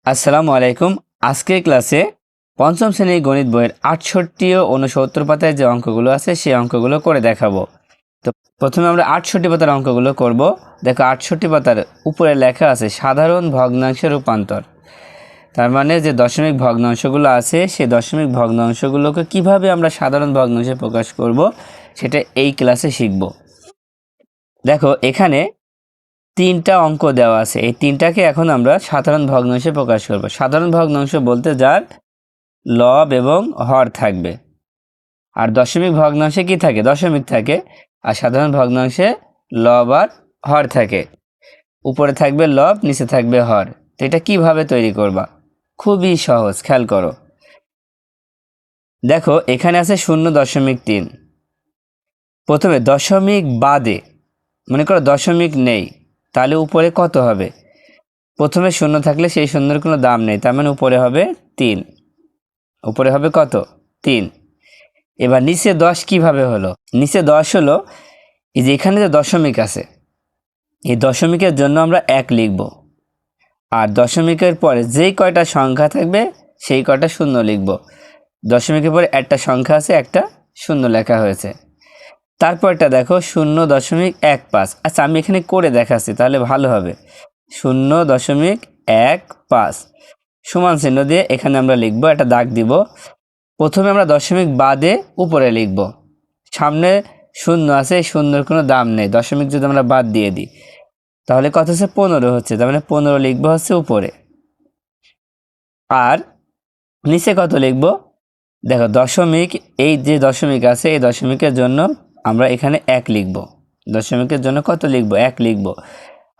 আসসালামু আলাইকুম। আজকের ক্লাসে পঞ্চম শ্রেণীর গণিত বইয়ের ৬৮ ও ৬৯ পাতায় যে অঙ্কগুলো আছে সেই অঙ্কগুলো করে দেখাবো। তো প্রথমে আমরা ৬৮ পাতার অঙ্কগুলো করব। দেখো ৬৮ পাতার উপরে লেখা আছে সাধারণ ভগ্নাংশের রূপান্তর। তার মানে যে দশমিক ভগ্নাংশগুলো আছে সেই দশমিক ভগ্নাংশগুলোকে কিভাবে আমরা সাধারণ ভগ্নাংশে প্রকাশ করব সেটা এই ক্লাসে শিখব। দেখো এখানে ৩টা অঙ্ক দেওয়া আছে, এই ৩টাকে এখন আমরা সাধারণ ভগ্নাংশে প্রকাশ করব। সাধারণ ভগ্নাংশ বলতে যার লব এবং হর থাকবে, আর দশমিক ভগ্নাংশে কি থাকে? দশমিক থাকে। আর সাধারণ ভগ্নাংশে লব আর হর থাকে। উপরে থাকবে লব, নিচে থাকবে হর। তো এটা কিভাবে তৈরি করবা? খুবই সহজ, খেয়াল করো। দেখো এখানে আছে 0.3। প্রথমে দশমিক বাদে, মনে করো দশমিক নেই, তাহলে উপরে কত হবে? প্রথমে শূন্য থাকলে সেই শূন্যের কোনো দাম নেই, তার মানে উপরে হবে 3। উপরে হবে কত? 3। এবার নিচে 10 কিভাবে হলো? নিচে 10 হলো এই যে এখানে যে দশমিক আছে, এই দশমিকের জন্য আমরা 1 লিখব, আর দশমিকের পরে যেই কয়টা সংখ্যা থাকবে সেই কয়টা শূন্য লিখব। দশমিকের পরে একটা সংখ্যা আছে, একটা শূন্য লেখা হয়েছে। তারপরটা দেখো 0.15। আচ্ছা আমি এখানে করে দেখাচ্ছি তাহলে ভালো হবে। 0.15 সমান চিহ্ন দিয়ে এখানে আমরা লিখব, একটা দাগ দিব। প্রথমে আমরা দশমিক বাদে উপরে লিখব, সামনে শূন্য আছে, এই শূন্যের কোনো দাম নেই। দশমিক যদি আমরা বাদ দিয়ে দিই তাহলে কত হচ্ছে? 15 হচ্ছে, তার মানে 15 লিখবো হচ্ছে উপরে। আর নিচে কত লিখব? দেখো দশমিক, এই যে দশমিক আছে এই দশমিকের জন্য আমরা এখানে 1 লিখব। দশমিকের জন্য কত লিখব? 1 লিখব।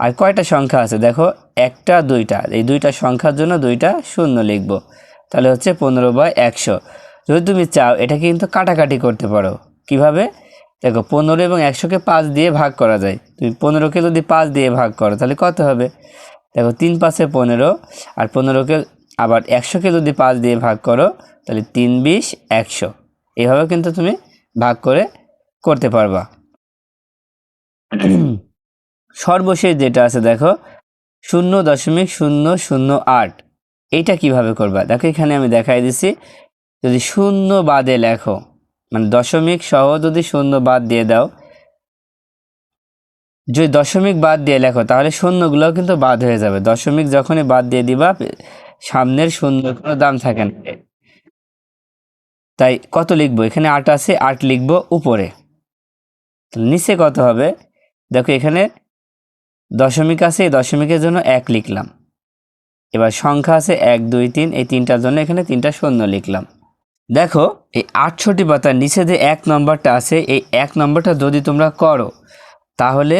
আর কয়টা সংখ্যা আছে? দেখো একটা দুইটা, এই দুইটা সংখ্যার জন্য দুইটা শূন্য লিখব, তাহলে হচ্ছে 15/100। যদি তুমি চাও এটাকে কিন্তু কাটাকাটি করতে পারো। কিভাবে? দেখো 15 এবং 100কে 5 দিয়ে ভাগ করা যায়। তুমি 15কে যদি 5 দিয়ে ভাগ করো তাহলে কত হবে? দেখো 3 5 15, আর 15কে আবার 100কে যদি 5 দিয়ে ভাগ করো তাহলে 3 20 100। এইভাবে কিন্তু তুমি ভাগ করে করতে পারবা। সর্বশেষ যেটা আছে দেখো 0.008, এইটা কিভাবে করবা? দেখো এখানে আমি দেখাই দিছি। যদি শূন্য বাদে লেখো, মানে দশমিক সহ যদি শূন্য বাদ দিয়ে দাও, যদি দশমিক বাদ দিয়ে লেখো তাহলে শূন্যগুলোও কিন্তু বাদ হয়ে যাবে। দশমিক যখনই বাদ দিয়ে দিবা সামনের শূন্যের কোনো দাম থাকে না। তাই কত লিখবো? এখানে 8 আছে, 8 লিখবো উপরে। নিচে কত হবে? দেখো এখানে দশমিক আছে, এই দশমিকের জন্য 1 লিখলাম। এবার সংখ্যা আছে 1 2 3, এই তিনটার জন্য এখানে 3টা শূন্য লিখলাম। দেখো এই 68 পাতার নিচে যে 1 নম্বরটা আছে, এই 1 নম্বরটা যদি তোমরা করো তাহলে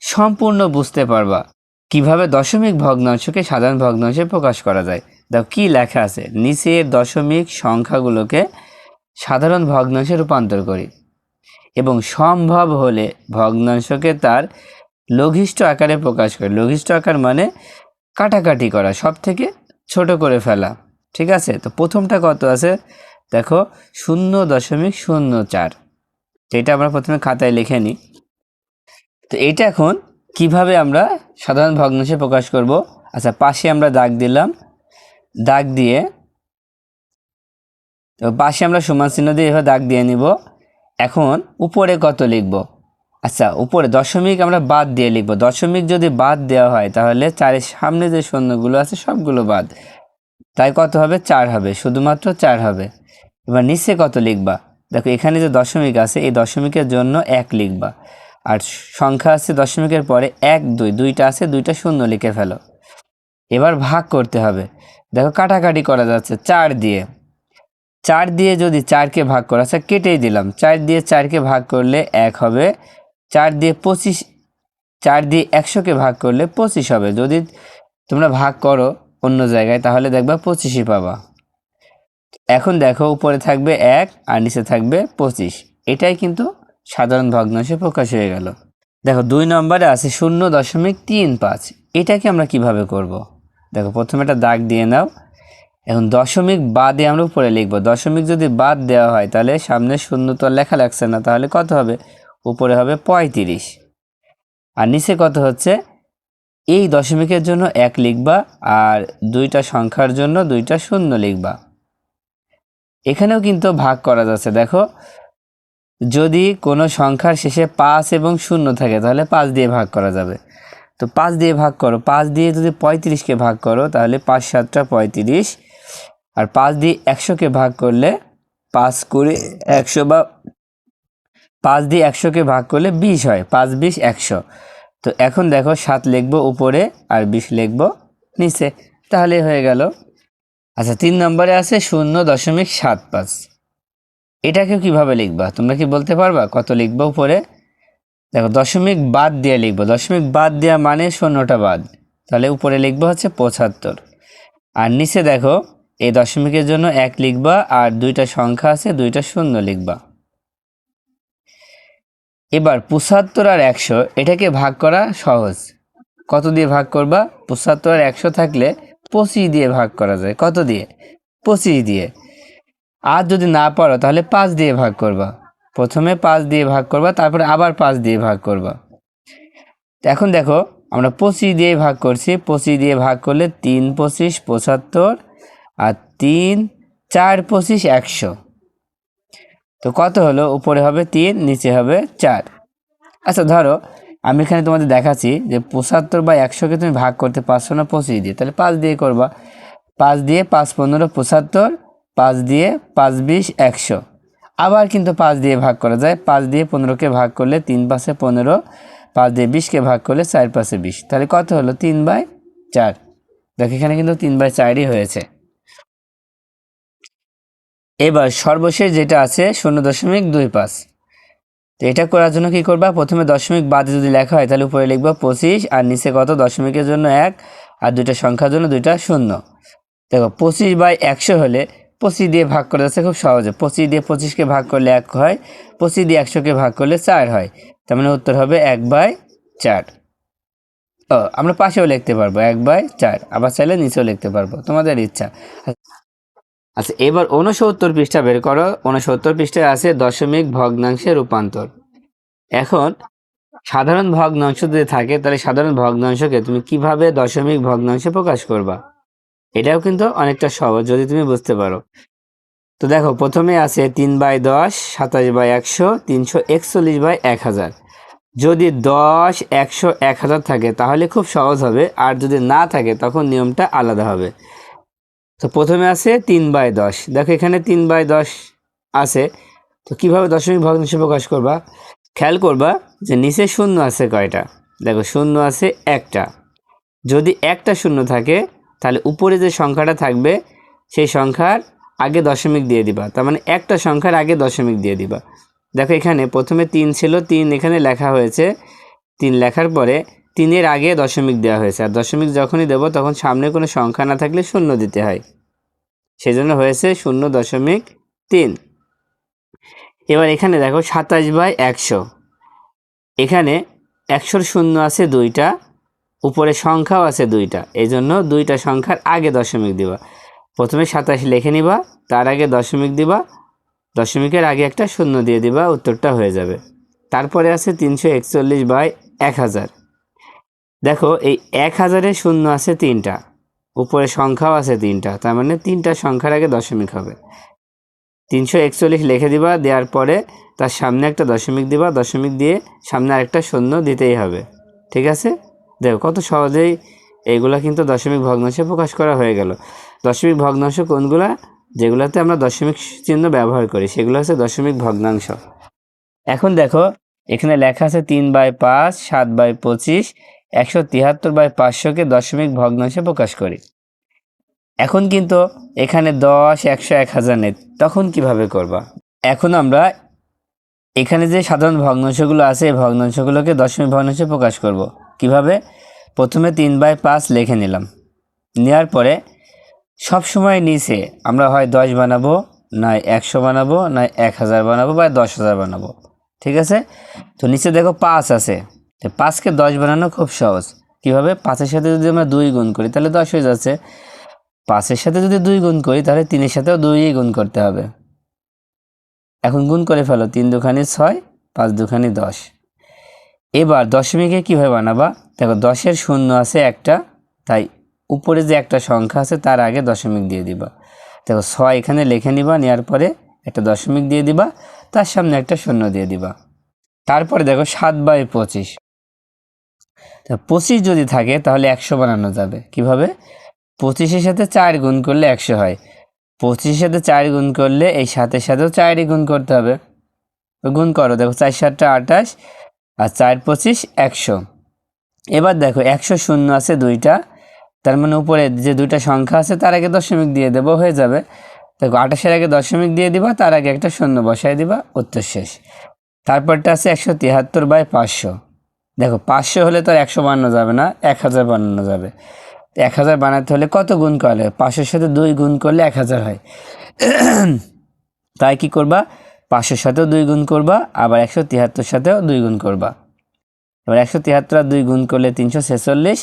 সম্পূর্ণ বুঝতে পারবা কিভাবে দশমিক ভগ্নাংশকে সাধারণ ভগ্নাংশে প্রকাশ করা যায়। দেখো কি লেখা আছে, নিচের দশমিক সংখ্যাগুলোকে সাধারণ ভগ্নাংশে রূপান্তর করি এবং সম্ভব হলে ভগ্নাংশকে তার লঘিষ্ঠ আকারে প্রকাশ করি। লঘিষ্ঠ আকার মানে কাটাকাটি করা, সব থেকে ছোট করে ফেলা। ঠিক আছে? তো প্রথমটা কত আছে দেখো 0.04, যেটা আমরা প্রথমে খাতায় লিখে নিই। তো এইটা এখন কিভাবে আমরা সাধারণ ভগ্নাংশে প্রকাশ করব? আচ্ছা পাশে আমরা দাগ দিলাম, দাগ দিয়ে তো পাশে আমরা সমান চিহ্ন দিয়ে এভাবে দাগ দিয়ে নিব। এখন উপরে কত লিখব? আচ্ছা উপরে দশমিক আমরা বাদ দিয়ে লিখব। দশমিক যদি বাদ দেওয়া হয় তাহলে 4-এর সামনে যে শূন্যগুলো আছে সবগুলো বাদ, তাই কত হবে? 4 হবে, শুধুমাত্র 4 হবে। এবার নিচে কত লিখবা? দেখো এখানে যে দশমিক আছে এই দশমিকের জন্য 1 লিখবা, আর সংখ্যা আছে দশমিকের পরে 1 2, দুইটা আছে, দুইটা শূন্য লিখে ফেলো। এবার ভাগ করতে হবে। দেখো কাটাকাটি করা যাচ্ছে 4 দিয়ে। 4 দিয়ে যদি 4কে ভাগ করা, আচ্ছা কেটেই দিলাম, 4 দিয়ে 4কে ভাগ করলে 1 হবে। 4 দিয়ে 25, 4 দিয়ে 100কে ভাগ করলে 25 হবে। যদি তোমরা ভাগ করো অন্য জায়গায় তাহলে দেখবা 25ই পাবা। এখন দেখো উপরে থাকবে 1 আর নিচে থাকবে 25, এটাই কিন্তু সাধারণ ভগ্নাংশে প্রকাশ হয়ে গেল। দেখো 2 নম্বরে আছে 0.35, এটাকে আমরা কিভাবে করব? দেখো প্রথমে একটা দাগ দিয়ে নাও। এখন দশমিক বাদে আমরা উপরে লিখব। দশমিক যদি বাদ দেওয়া হয় তাহলে সামনে শূন্য তো লেখা লাগছে না, তাহলে কত হবে? উপরে হবে 35, আর নিচে কত হচ্ছে? এই দশমিকের জন্য 1 লিখবা আর দুইটা সংখ্যার জন্য দুইটা শূন্য লিখবা। এখানেও কিন্তু ভাগ করা যাচ্ছে। দেখো, যদি কোনো সংখ্যার শেষে 5 এবং 0 থাকে তাহলে 5 দিয়ে ভাগ করা যাবে। তো 5 দিয়ে ভাগ করো, 5 দিয়ে যদি 35কে ভাগ করো তাহলে 5 7 35, আর 5 দিয়ে 100কে ভাগ করলে 5 করে 100 বা 5 দিয়ে 100কে ভাগ করলে 20 হয়, 5 20 100। তো এখন দেখো 7 লিখবো উপরে আর 20 লিখবো নিচে, তাহলে হয়ে গেল। আচ্ছা, 3 নম্বরে আছে 0.75। এটাকেও কিভাবে লিখবা তোমরা কি বলতে পারবা? কত লিখবো উপরে? দেখো, দশমিক বাদ দিয়ে লিখবো। দশমিক বাদ দেওয়া মানে 0টা বাদ, তাহলে উপরে লিখবো হচ্ছে 75। আর নিচে দেখো, এই দশমিকের জন্য 1 লিখবা আর দুইটা সংখ্যা আছে দুইটা শূন্য লিখবা। এবার 75 আর 100 এটাকে ভাগ করা সহজ। কত দিয়ে ভাগ করবা? 75 আর 100 থাকলে 25 দিয়ে ভাগ করা যায়। কত দিয়ে? 25 দিয়ে। আর যদি না পারো তাহলে 5 দিয়ে ভাগ করবা। প্রথমে 5 দিয়ে ভাগ করবা, তারপরে আবার 5 দিয়ে ভাগ করবা। এখন দেখো, আমরা 25 দিয়ে ভাগ করছি। 25 দিয়ে ভাগ করলে 3 25 75, আর 3 4 25 100। তো কত হলো? উপরে হবে 3, নিচে হবে 4। আচ্ছা, ধরো আমি এখানে তোমাদের দেখাচ্ছি যে 75 বা 100কে তুমি ভাগ করতে পারছো না 25 দিয়ে, তাহলে 5 দিয়ে করবা। 5 দিয়ে 5 15 75, 5 দিয়ে 5 20 100। আবার কিন্তু 5 দিয়ে ভাগ করা যায়। 5 দিয়ে 15কে ভাগ করলে 3 5 15, 5 দিয়ে 20কে ভাগ করলে 4 5 20। তাহলে কত হলো? 3/4। দেখো, এখানে কিন্তু 3/4ই হয়েছে। এবার সর্বশেষ যেটা আছে 0.25। তো এটা করার জন্য কি করবা? প্রথমে দশমিক বাদে যদি লেখা হয় তাহলে উপরে লিখবা 25, আর নিচে কত? দশমিকের জন্য 1 আর দুইটা সংখ্যার জন্য দুইটা শূন্য। দেখো, 25/100 হলে 25 দিয়ে ভাগ করা যাচ্ছে খুব সহজে। 25 দিয়ে 25কে ভাগ করলে 1 হয়, 25 দিয়ে 100কে ভাগ করলে 4 হয়। তার মানে উত্তর হবে 1/4। আমরা পাশেও লিখতে পারবো 1/4, আবার চাইলে নিচেও লিখতে পারবো, তোমাদের ইচ্ছা। আচ্ছা, এবার 69 পৃষ্ঠা বের করো। 69 পৃষ্ঠায় আছে দশমিক ভগ্নাংশে রূপান্তর। এখন সাধারণ ভগ্নাংশ যদি থাকে তাহলে সাধারণ ভগ্নাংশকে তুমি কিভাবে দশমিক ভগ্নাংশে প্রকাশ করবা? এটাও কিন্তু অনেকটা সহজ যদি তুমি বুঝতে পারো। তো দেখো, প্রথমে আছে 3/10, 27/100, 341/1000। যদি 10 100 1000 থাকে তাহলে খুব সহজ হবে, আর যদি না থাকে তখন নিয়মটা আলাদা হবে। তো প্রথমে আছে 3/10। দেখো, এখানে 3/10 আছে। তো কিভাবে দশমিক ভগ্নাংশে প্রকাশ করবা? খেয়াল করবা যে নিচে শূন্য আছে কয়টা। দেখো, শূন্য আছে একটা। যদি একটা শূন্য থাকে তাহলে উপরে যে সংখ্যাটা থাকবে সেই সংখ্যার আগে দশমিক দিয়ে দিবা। তার মানে একটা সংখ্যার আগে দশমিক দিয়ে দিবা। দেখো, এখানে প্রথমে 3 ছিল, 3 এখানে লেখা হয়েছে। 3 লেখার পরে 3-এর আগে দশমিক দেওয়া হয়েছে। আর দশমিক যখনই দেবো তখন সামনে কোনো সংখ্যা না থাকলে শূন্য দিতে হয়, সেজন্য হয়েছে 0.3। এবার এখানে দেখো 27/100। এখানে 100-র শূন্য আছে 2টা, উপরে সংখ্যাও আছে 2টা, এই জন্য 2টা সংখ্যার আগে দশমিক দিবা। প্রথমে 27 লিখে নিবা, তার আগে দশমিক দিবা, দশমিকের আগে একটা শূন্য দিয়ে দিবা, উত্তরটা হয়ে যাবে। তারপরে আছে 341/1000। দেখো, এই 1000-এর শূন্য আছে 3টা, উপরে সংখ্যাও আছে 3টা, তার মানে 3টা সংখ্যার আগে দশমিক হবে। 341 লিখে দিবা, দেওয়ার পরে তার সামনে একটা দশমিক দিবা, দশমিক দিয়ে সামনে আরেকটা শূন্য দিতেই হবে। ঠিক আছে? দেখো, কত সহজেই এইগুলা কিন্তু দশমিক ভগ্নাংশে প্রকাশ করা হয়ে গেল। দশমিক ভগ্নাংশ কোনগুলা? যেগুলোতে আমরা দশমিক চিহ্ন ব্যবহার করি সেগুলো হচ্ছে দশমিক ভগ্নাংশ। এখন দেখো, এখানে লেখা আছে 3/5, 7/25, 173/500কে দশমিক ভগ্নাংশে প্রকাশ করি। এখন কিন্তু এখানে 10 100 1000 নেই, তখন কিভাবে করবা? এখন আমরা এখানে যে সাধারণ ভগ্নাংশগুলো আছে এই ভগ্নাংশগুলোকে দশমিক ভগ্নাংশে প্রকাশ করব। কিভাবে? প্রথমে 3/5 লিখে নিলাম। নেওয়ার পরে সব সময় নিচে আমরা হয় 10 বানাবো, নয় 100 বানাবো, নয় 1000 বানাবো, বা 10,000 বানাবো। ঠিক আছে? তো নিচে দেখো 5 আছে, তো 5কে 10 বানানো খুব সহজ। কিভাবে? 5-এর সাথে যদি আমরা 2 গুণ করি তাহলে 10 হয়ে যাচ্ছে। 5-এর সাথে যদি 2 গুণ করি তাহলে 3-এর সাথেও 2ই গুণ করতে হবে। এখন গুণ করে ফেলো, 3 দুখানি 6, 5 দুখানি 10। এবার দশমিকে কীভাবে বানাবা, দেখো 10-এর শূন্য আছে একটা, তাই উপরে যে একটা সংখ্যা আছে তার আগে দশমিক দিয়ে দিবা। দেখো 6 এখানে লিখে নিবা, নেওয়ার পরে একটা দশমিক দিয়ে দিবা, তার সামনে একটা শূন্য দিয়ে দিবা। তারপরে দেখো 7/25, 25 যদি থাকে তাহলে 100 বানানো যাবে। কিভাবে? 25-এর সাথে 4 গুণ করলে 100 হয়। 25-এর সাথে 4 গুণ করলে এই 7-এর সাথেও 4ই গুণ করতে হবে। গুণ করো, দেখো 4 7 28 আর 4 25 100। এবার দেখো 100 শূন্য আছে দুইটা, তার মানে উপরে যে দুইটা সংখ্যা আছে তার আগে দশমিক দিয়ে দেবো, হয়ে যাবে। দেখো 28-এর আগে দশমিক দিয়ে দিবা, তার আগে একটা শূন্য বসাই দিবা, উত্তর শেষ। তারপরটা আছে 173/500। দেখো 500 হলে তো আর 100 বানানো যাবে না, 1000 বানানো যাবে। 1000 বানাতে হলে কত গুণ করলে? 500-এর সাথে 2 গুণ করলে 1000 হয়। তাই কি করবা? 500-এর সাথেও 2 গুণ করবা, আবার 173-এর সাথেও 2 গুণ করবা। এবার 173 আর 2 গুণ করলে 346,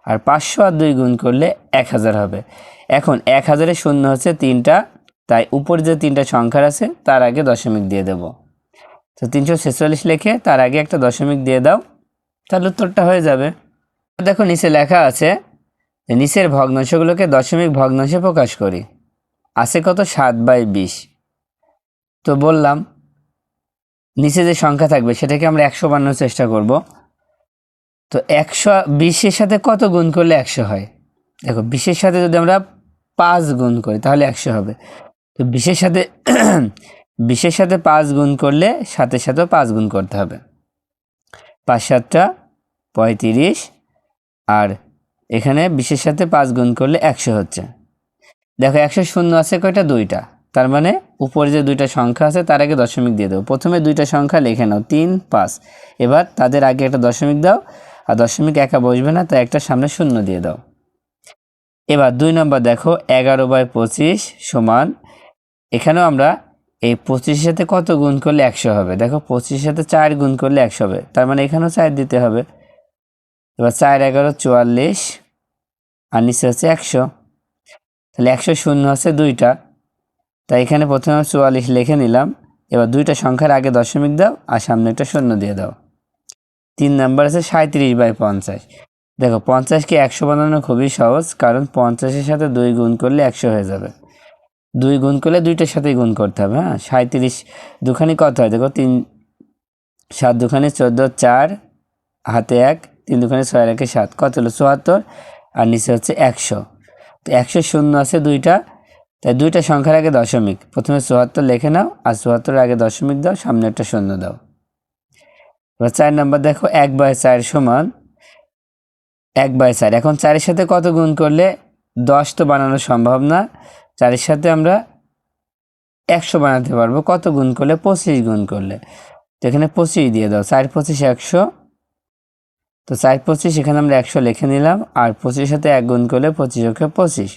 আর 500 আর 2 গুণ করলে 1000 হবে। এখন 1000-এর শূন্য হচ্ছে 3টা, তাই উপরে যে 3টা সংখ্যা আছে তার আগে দশমিক দিয়ে দেব। তো 346 লিখে তার আগে একটা দশমিক দিয়ে দাও, তাহলে উত্তরটা হয়ে যাবে। দেখো নিচে লেখা আছে যে নিচের ভগ্নাংশগুলোকে দশমিক ভগ্নাংশে প্রকাশ করি। আছে কত? 7/20। তো বললাম নিচে যে সংখ্যা থাকবে সেটাকে আমরা 100 বানানোর চেষ্টা করব। তো 120-এর সাথে কত গুণ করলে 100 হয়? দেখো 20-এর সাথে যদি আমরা 5 গুণ করি তাহলে 100 হবে। তো 20-এর সাথে 20-এর সাথে 5 গুণ করলে 7-এর সাথেও 5 গুণ করতে হবে। 5 7 35, আর এখানে 20-এর সাথে 5 গুণ করলে 100 হচ্ছে। দেখো 100 শূন্য আছে কয়টা? দুইটা, তার মানে উপরে যে দুইটা সংখ্যা আছে তার আগে দশমিক দিয়ে দেবো। প্রথমে দুইটা সংখ্যা লিখে নাও, 3 5। এবার তাদের আগে একটা দশমিক দাও, আর দশমিক একা বসবে না, তাই একটা সামনে শূন্য দিয়ে দাও। এবার 2 নম্বর দেখো 11/25 সমান, এখানেও আমরা এই 25-এর সাথে কত গুণ করলে 100 হবে? দেখো 25-এর সাথে 4 গুণ করলে 100 হবে, তার মানে এখানেও 4 দিতে হবে। এবার 4 11 44, আর নিচে হচ্ছে 100, তাহলে 100 শূন্য আছে দুইটা, তাই এখানে প্রথমে 44 লিখে নিলাম। এবার দুইটা সংখ্যার আগে দশমিক দাও, আর সামনে একটা শূন্য দিয়ে দাও। 3 নাম্বার আছে 37/50। দেখো 50-কে 100 বানানো খুবই সহজ, কারণ 50-এর সাথে 2 গুণ করলে 100 হয়ে যাবে। 2 গুণ করলে দুইটার সাথেই গুণ করতে হবে। হ্যাঁ, 37 দুখানি কত হয়? দেখো 3 7 দুখানি 14, 4 হাতে 1, 3 দুখানি 6 আর 1 7, কত হলো? 74, আর নিচে হচ্ছে 100। তো 100 শূন্য আছে দুইটা, তাই দুইটা সংখ্যার আগে দশমিক, প্রথমে 74 লিখে নাও, আর 74-এর আগে দশমিক দাও, সামনে একটা শূন্য দাও। এবার 4 নাম্বার দেখো 1/4 সমান 1/4। এখন 4-এর সাথে কত গুণ করলে 10 তো বানানো সম্ভব না, 4-এর সাথে আমরা 100 বানাতে পারবো কত গুণ করলে? 25 গুণ করলে। তো এখানে 25 দিয়ে দাও, 4 25 100। তো 4 25 এখানে আমরা 100 লিখে নিলাম, আর 25-এর সাথে 1 গুণ করলে 25 ওকে 25।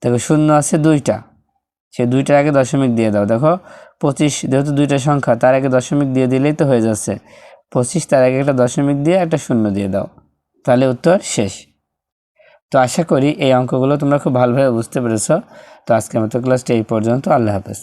দেখো শূন্য আছে দুইটা, সে দুইটার আগে দশমিক দিয়ে দাও। দেখো 25 যেহেতু দুইটা সংখ্যা, তার আগে দশমিক দিয়ে দিলেই তো হয়ে যাচ্ছে। 25 তার আগে একটা দশমিক দিয়ে একটা শূন্য দিয়ে দাও, তাহলে উত্তর শেষ। তো আশা করি এই অঙ্কগুলো তোমরা খুব ভালোভাবে বুঝতে পেরেছ। তো আজকের মতো ক্লাসটা এই পর্যন্ত। আল্লাহ হাফেজ।